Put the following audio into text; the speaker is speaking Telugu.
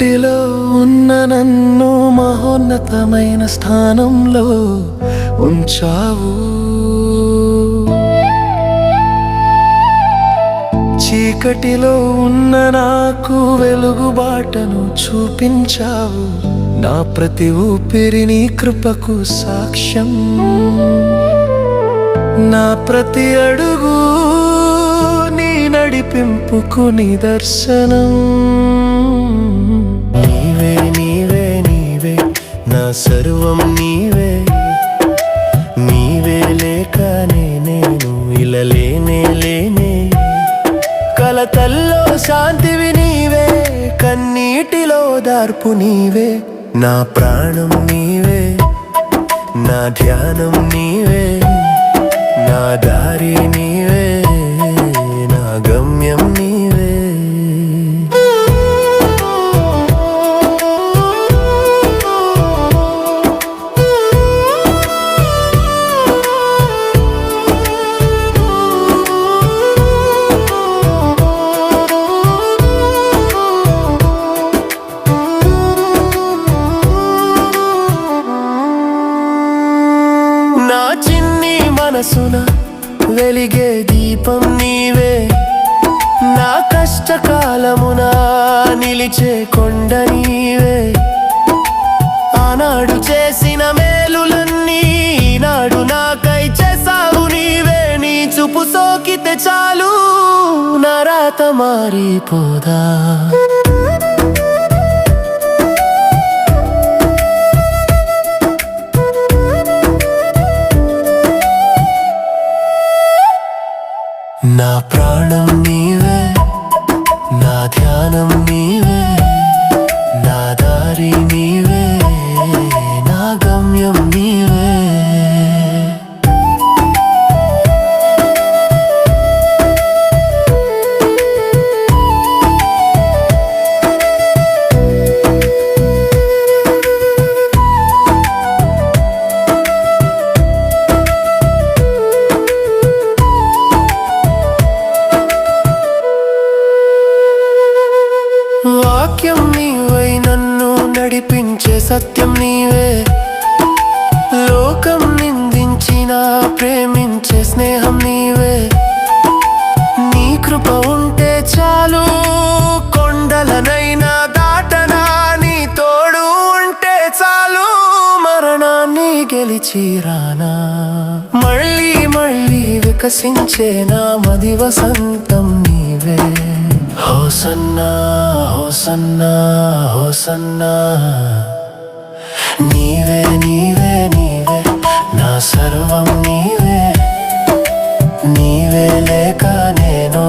చీకటిలో ఉన్న నన్ను మహోన్నతమైన స్థానంలో ఉంచావు. చీకటిలో ఉన్న నాకు వెలుగుబాటను చూపించావు. నా ప్రతి ఊపిరి నీ కృపకు సాక్ష్యం. నా ప్రతి అడుగు నీ నడిపింపుకు నిదర్శనం. నీవే నీవే నీవే నా సర్వం నీవే. నీవే లేక నేను ఇలా లేనే. కలతల్లో శాంతివి నీవే, కన్నీటిలో దార్పు నీవే. నా ప్రాణం నీవే, నా ధ్యానం నీవే. నా దారి నీవే, నా గమ్యం నీవే. నా చిన్ని మనసున వెలిగే దీపం నీవే. నా కష్టకాలమున నిలిచే కొండ నీవే. ఆనాడు చేసిన మేలులన్నీ ఈనాడు నాకై చేసావు నీవే. నీ చూపు సోకితే చాలు నా రాత మారిపోదా. నా ప్రాణం నీవే, నా ధ్యానం నీవే. నా దారి నీవే, నా గమ్యం నీవే. వాక్యం నీవై నన్ను నడిపించే సత్యం నీవే. లోకం నిందించిన ప్రేమించే స్నేహం నీవే. నీ కృప ఉంటే చాలు కొండలనైనా దాటనా. నీ తోడు ఉంటే చాలు మరణాన్ని గెలిచి రానా. మళ్ళీ మళ్ళీ వికసించే నా మది వసంతం నీవే. Hosanna hosanna hosanna. నీవే నీవే నీవే నా సర్వం నీవే. నీవే లేక నేను